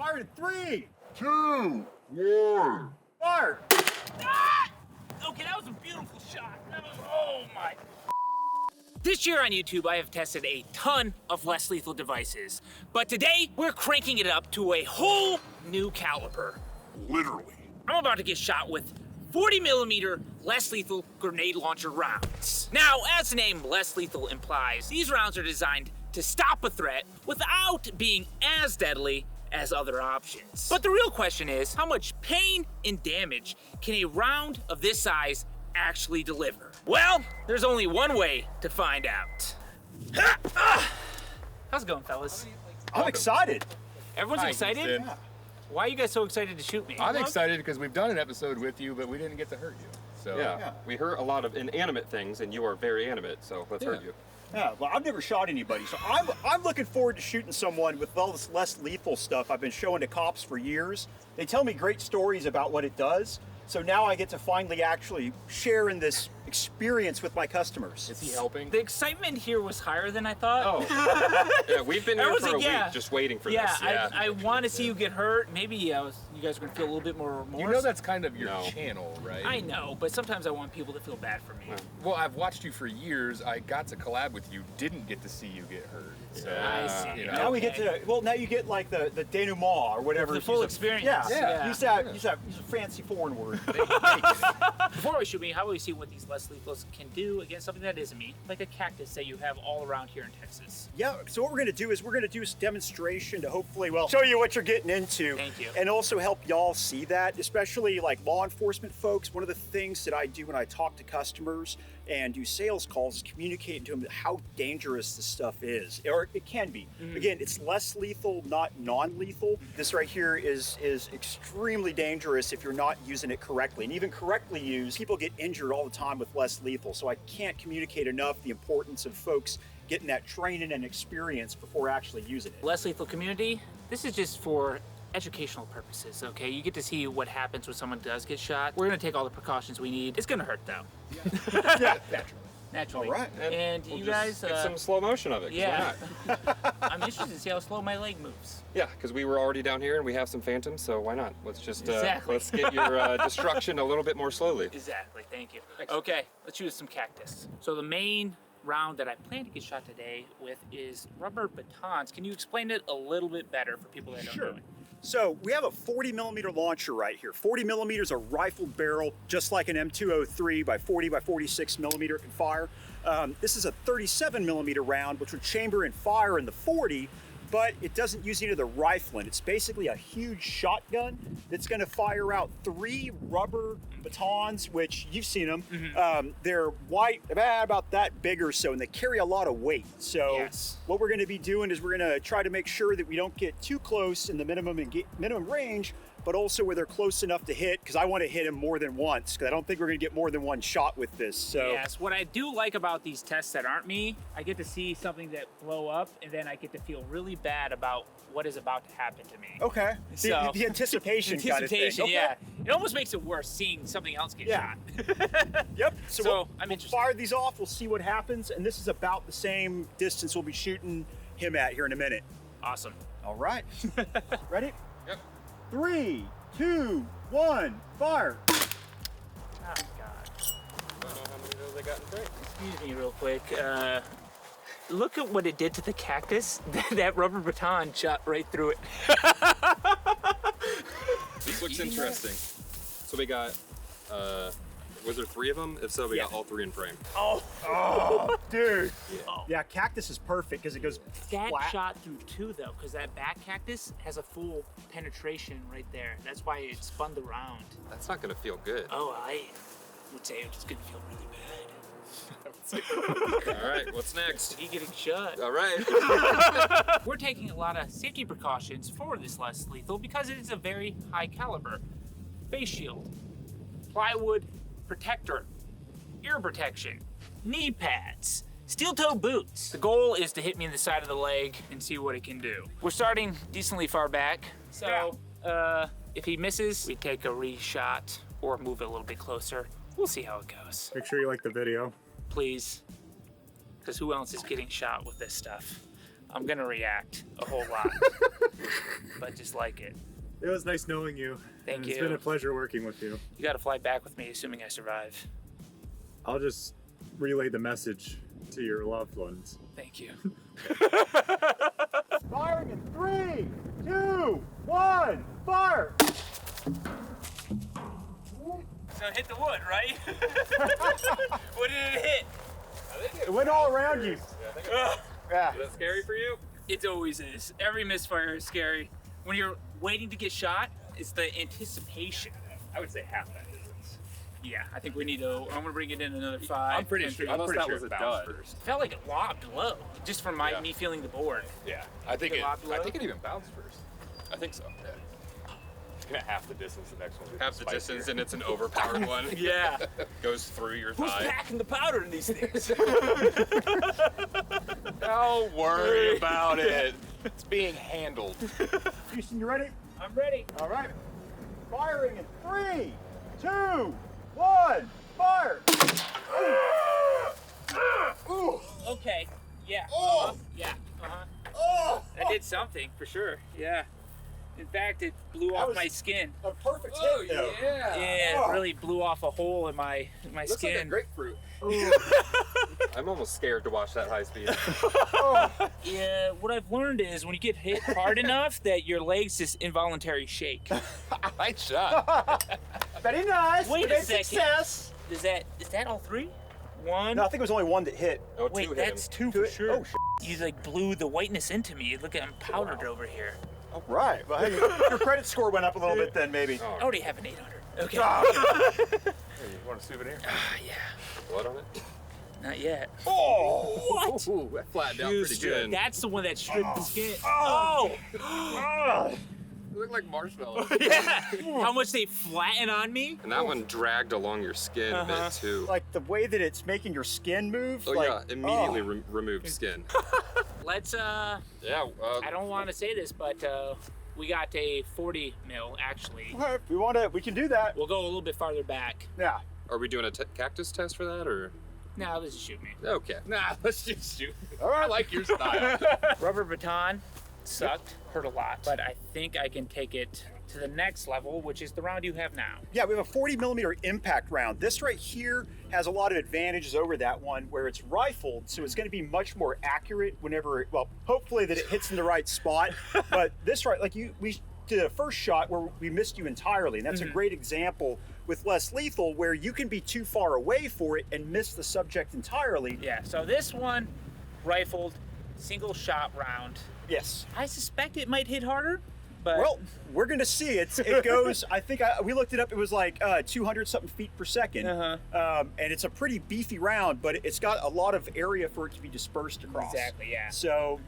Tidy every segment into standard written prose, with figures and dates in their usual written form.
Fire in 3, 2, 1. fire! Ah! Okay, that was a beautiful shot. That was, oh my. This year on YouTube, I have tested a ton of less lethal devices, but today we're cranking it up to a whole new caliber. Literally. I'm about to get shot with 40mm less lethal grenade launcher rounds. Now, as the name less lethal implies, these rounds are designed to stop a threat without being as deadly as other options. But the real question is, how much pain and damage can a round of this size actually deliver? Well, there's only one way to find out. How's it going, fellas? I'm excited. Everyone's excited? Yeah. Why are you guys so excited to shoot me? I'm excited because we've done an episode with you, but we didn't get to hurt you. So Yeah, we hurt a lot of inanimate things, and you are very animate, so let's hurt you. Yeah, well, I've never shot anybody, so I'm looking forward to shooting someone with all this less lethal stuff I've been showing to cops for years. They tell me great stories about what it does, so now I get to finally actually share in this experience with my customers. is he helping? The excitement here was higher than I thought. Oh, yeah, we've been here Everyone's for a like, yeah. week just waiting for Yeah, this. Yeah, I want to see you get hurt. Maybe you guys are going to feel a little bit more remorse. You know that's kind of your No. channel, right? I know, but sometimes I want people to feel bad for me. Yeah. Well, I've watched you for years. I got to collab with you. Didn't get to see you get hurt. So, I see. you know. Now we get to, well, now you get like the denouement or whatever. The full experience. Yeah, Yeah. Use a fancy foreign word. Before we shoot me, how about we see what these less lethals can do against something that isn't me, like a cactus that you have all around here in Texas. Yeah, so what we're gonna do is we're gonna do a demonstration to hopefully, well, show you what you're getting into. Thank you. And also help y'all see that, especially like law enforcement folks. One of the things that I do when I talk to customers and do sales calls is communicating to them how dangerous this stuff is, or it can be. Again, it's less lethal, not non-lethal. This right here is extremely dangerous if you're not using it correctly. And even correctly used, people get injured all the time with less lethal. So I can't communicate enough the importance of folks getting that training and experience before actually using it. Less lethal community, this is just for educational purposes, okay? You get to see what happens when someone does get shot. We're gonna take all the precautions we need. It's gonna hurt though. Yeah, Naturally. All right. And We'll you just guys, get some slow motion of it. 'cause yeah. Why not? I'm interested to see how slow my leg moves. Yeah, because we were already down here and we have some phantoms, so why not? Let's just Exactly. let's get your destruction a little bit more slowly. Exactly, thank you. Okay, let's shoot some cactus. So the main round that I plan to get shot today with is rubber batons. Can you explain it a little bit better for people that don't know it? So we have a 40mm launcher right here. 40mm is a rifle barrel, just like an M203 by 40 by 46mm it can fire. This is a 37mm round, which would chamber and fire in the 40, but it doesn't use any of the rifling. It's basically a huge shotgun that's gonna fire out 3 rubber batons, which you've seen them. They're white, about that big or so, and they carry a lot of weight. So Yes. what we're gonna be doing is we're gonna try to make sure that we don't get too close in the minimum range, but also where they're close enough to hit, because I want to hit him more than once, because I don't think we're gonna get more than one shot with this. So Yes, what I do like about these tests that aren't me, I get to see something that blow up, and then I get to feel really bad about what is about to happen to me. okay, So- the anticipation, kind of thing. Anticipation, Okay. yeah. It almost makes it worse seeing something else get Yeah. shot. Yep. So, we'll I'm interested. fire these off. We'll see what happens, and this is about the same distance we'll be shooting him at here in a minute. Awesome. All right. Ready? Yep. 3, 2, 1, fire. Oh, God. I don't know how many of those I got in frame. Excuse me real quick. Look at what it did to the cactus. That rubber baton shot right through it. This looks interesting. So we got, was there 3 of them? If so, we got all 3 in frame. Oh, dude. Yeah, cactus is perfect because it goes That flat. shot through 2 though, because that back cactus has a full penetration right there. That's why it spun the round. That's not gonna feel good. Oh, I would say it's gonna feel really bad. All right, what's next? He getting shot. All right. We're taking a lot of safety precautions for this less lethal because it is a very high caliber. Face shield, plywood protector, ear protection, knee pads, steel toe boots. The goal is to hit me in the side of the leg and see what it can do. We're starting decently far back, so if he misses, we take a reshot or move it a little bit closer. We'll see how it goes. Make sure you like the video. Please, because who else is getting shot with this stuff? I'm gonna react a whole lot, but just like it. It was nice knowing you. Thank and you. It's been a pleasure working with you. You gotta fly back with me, assuming I survive. I'll just relay the message to your loved ones. Thank you. Firing in 3, 2, 1, fire! So hit the wood, right? What did it hit? It went all around you. Yeah. Is that scary for you? It always is. Every misfire is scary. When you're waiting to get shot, it's the anticipation. I would say half that distance. Yeah, I think we need to. I'm gonna bring it in another 5. I'm pretty sure. Unless That that was a dud. first. It felt like it lobbed low, just from me feeling the board. Yeah, I think it lobbed low? I think it even bounced first. I think so. Yeah. It's gonna half the distance. The next one. Half the distance, and it's an overpowered one. Yeah. Goes through your Who's thigh. packing the powder in these things? Don't worry about it. It's being handled. Houston, you ready? I'm ready. All right. Firing in 3, 2, 1, fire! Ooh. Okay. Yeah. Oh. Yeah. Uh-huh. Oh. That did something for sure. Yeah. In fact, it blew That off was- my skin. A perfect Oh hit, though. yeah. Yeah, Oh. it really blew off a hole in my Looks skin. like a grapefruit. I'm almost scared to watch that high speed. Yeah, what I've learned is when you get hit hard enough that your legs just involuntary shake. Nice shot. Very nice. Wait a Great second. Success. Is that all 3? 1? No, I think it was only one that hit. Oh, Wait, 2 hit that's him. 2 for Two- sure. oh, You like blew the whiteness into me. Look at I'm powdered over here. All right. Well, hey, your credit score went up a little bit then, maybe. I already have an 800. Okay. Hey, you want a souvenir? Yeah. Blood on it? Not yet. Oh! What? Ooh, that flattened out pretty good. That's the one that stripped the skin. Oh! It looked like marshmallow. Yeah. How much they flatten on me? And that one dragged along your skin a bit too. Like the way that it's making your skin move. Oh like, yeah, immediately removed skin. Let's Yeah. I don't want to say this, but we got a 40 mil actually. Okay, if we want to, we can do that. We'll go a little bit farther back. Yeah. Are we doing a cactus test for that or? Now let's just shoot me. Okay. Nah, let's just shoot. All right. I like your style. Rubber baton sucked, hurt a lot, but I think I can take it to the next level, which is the round you have now. Yeah, we have a 40 millimeter impact round. This right here has a lot of advantages over that one where it's rifled, so it's going to be much more accurate whenever, well, hopefully that it hits in the right spot. But this right, like we did a first shot where we missed you entirely, and that's a great example with less lethal where you can be too far away for it and miss the subject entirely. Yeah, so this one, rifled, single shot round. Yes. I suspect it might hit harder, but Well, we're going to see. It goes, I think we looked it up, it was like 200 something feet per second. And it's a pretty beefy round, but it's got a lot of area for it to be dispersed across. exactly, yeah. So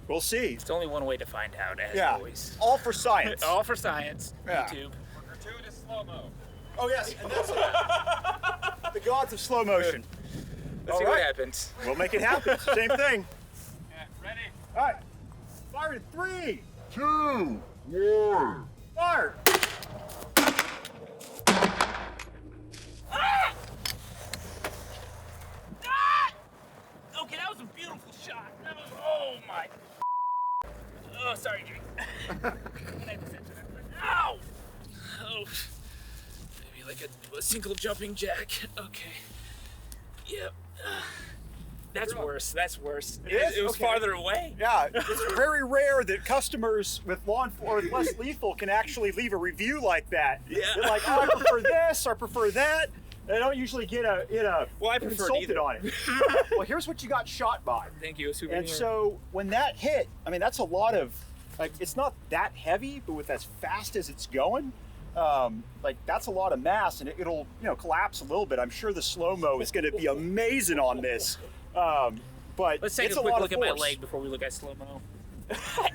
we'll see. It's only one way to find out, as Yeah, always. all for science. All for science. Yeah. YouTube. Gratuitous slow-mo. Oh yes, and that's the gods of slow motion. Let's All see what right. happens. We'll make it happen. Same thing. Yeah, ready? All right, fire in 3, 2, 1. fire. Okay, that was a beautiful shot. That was, oh my. Oh, sorry, Jimmy. Ow! Oh. Maybe like a single jumping jack. Okay. Yep. That's worse. That's worse. is? It was Okay. farther away. Yeah, it's very rare that customers with or with less lethal can actually leave a review like that. Yeah. They're like, oh, I prefer this, or I prefer that. They don't usually get Well, I prefer consulted neither. on it. Well, here's what you got shot by. Thank you, souvenir. And so when that hit, I mean, that's a lot of, like, it's not that heavy, but with as fast as it's going, like that's a lot of mass, and it'll, collapse a little bit. I'm sure the slow-mo is going to be amazing on this. But Let's take it's a quick lot look of at my force. leg before we look at slow-mo.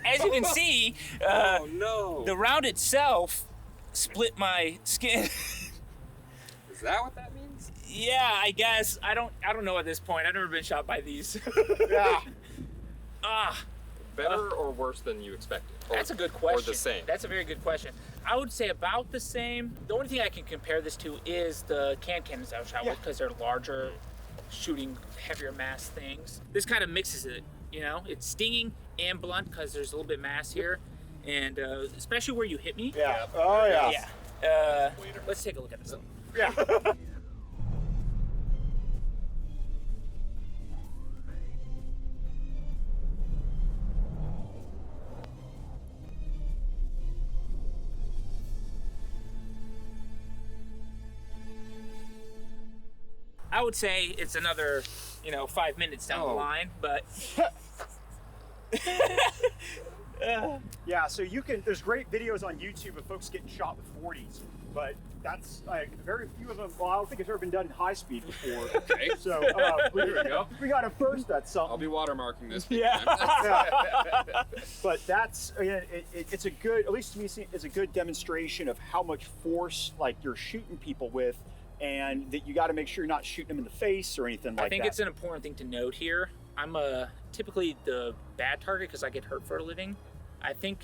As you can see, Oh no. the round itself split my skin. Is that what that means? Yeah, I guess. I don't know at this point. I've never been shot by these. Yeah. Better or worse than you expected? Or, That's a good question. Or the same? That's a very good question. I would say about the same. The only thing I can compare this to is the cannons I was shot Yeah. with because they're larger, shooting heavier mass things. This kind of mixes it You know, it's stinging and blunt because there's a little bit mass here, and especially where you hit me. Yeah. Oh yeah. Yeah. Let's take a look at this. Yeah. I would say it's another, 5 minutes down the line, but Yeah, so there's great videos on YouTube of folks getting shot with 40s, but that's like very few of them. Well, I don't think it's ever been done in high speed before. Okay. So Here we go. we got a first. That's something. I'll be watermarking this. Yeah. Yeah. But that's again, it's a good, at least to me, it's a good demonstration of how much force like you're shooting people with, and that you got to make sure you're not shooting them in the face or anything like that. I think it's an important thing to note here. I'm typically the bad target because I get hurt for a living. I think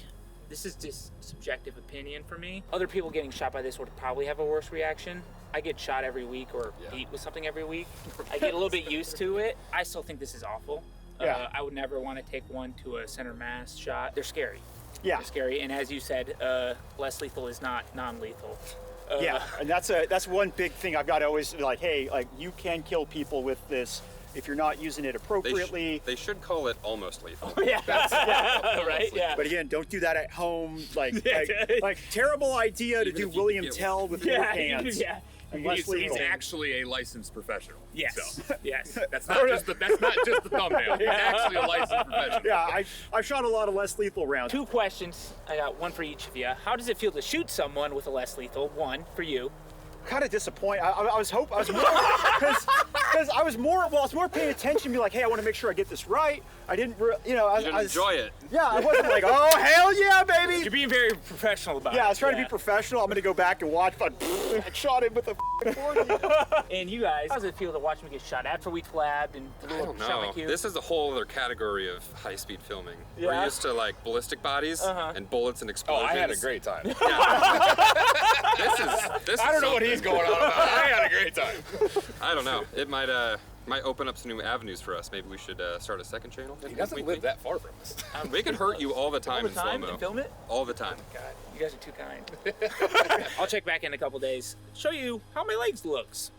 this is just subjective opinion for me. Other people getting shot by this would probably have a worse reaction. I get shot every week or beat with something every week. I get a little bit used to it. I still think this is awful. Yeah. I would never want to take one to a center mass shot. They're scary. Yeah. They're scary. And as you said, less lethal is not non-lethal. Yeah, and that's one big thing I've got to always be like, hey, like you can kill people with this if you're not using it appropriately. They should call it almost lethal. Yeah. Right? Yeah. But again, don't do that at home. Like terrible idea to Even do if you William get Tell with your hands. Yeah. Unless He's lethal. actually a licensed professional. Yes. So Yes. that's not just the thumbnail. He's actually a licensed professional. Yeah, I've shot a lot of less lethal rounds. 2 questions. I got one for each of you. How does it feel to shoot someone with a less lethal? One for you. Kind of disappointed. I was more because I was more paying attention, be like, hey, I want to make sure I get this right. I didn't, I You enjoy it. Yeah, I wasn't like, oh hell yeah, baby. You're being very professional about it. Yeah, I was trying to be professional. I'm gonna go back and watch. But I shot him with a 40. And you guys, how does it feel to watch me get shot after we collabed and I blew don't up shot my know. cube? This is a whole other category of high-speed filming. Yeah. We're used to like ballistic bodies and bullets and Oh, explosions. I had a great time. This I don't know what something. he's going on about. I had a great time. I don't know. It might open up some new avenues for us. Maybe we should start a second channel. He doesn't live that far from us. We can hurt you all the time All the in time slow-mo. and film it? All the time. God, you guys are too kind. I'll check back in a couple days. Show you how my legs looks.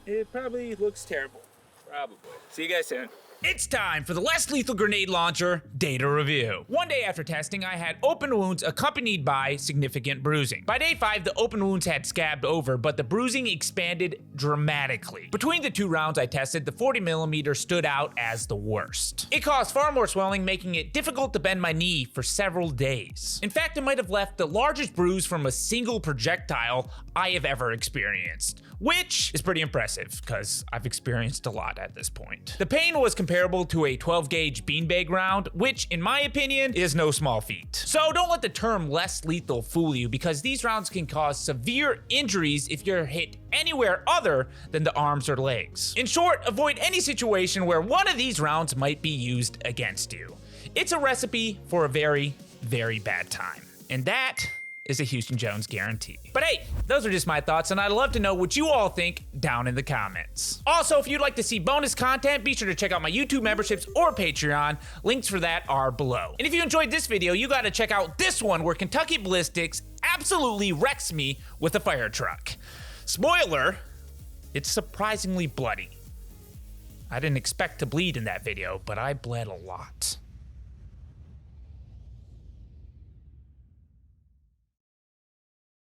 It probably looks terrible. Probably. See you guys soon. It's time for the less lethal grenade launcher data review. One day after testing, I had open wounds accompanied by significant bruising. By day 5, the open wounds had scabbed over, but the bruising expanded dramatically. Between the 2 rounds I tested, the 40mm stood out as the worst. It caused far more swelling, making it difficult to bend my knee for several days. In fact, it might have left the largest bruise from a single projectile I have ever experienced, which is pretty impressive because I've experienced a lot at this point. The pain was comparable to a 12 gauge beanbag round, which in my opinion is no small feat. So don't let the term less lethal fool you, because these rounds can cause severe injuries if you're hit anywhere other than the arms or legs. In short, avoid any situation where one of these rounds might be used against you. It's a recipe for a very, very bad time. And that is a Houston Jones guarantee. But hey, those are just my thoughts, and I'd love to know what you all think down in the comments. Also, if you'd like to see bonus content, be sure to check out my YouTube memberships or Patreon. Links for that are below. And if you enjoyed this video, you gotta check out this one where Kentucky Ballistics absolutely wrecks me with a fire truck. Spoiler, it's surprisingly bloody. I didn't expect to bleed in that video, but I bled a lot.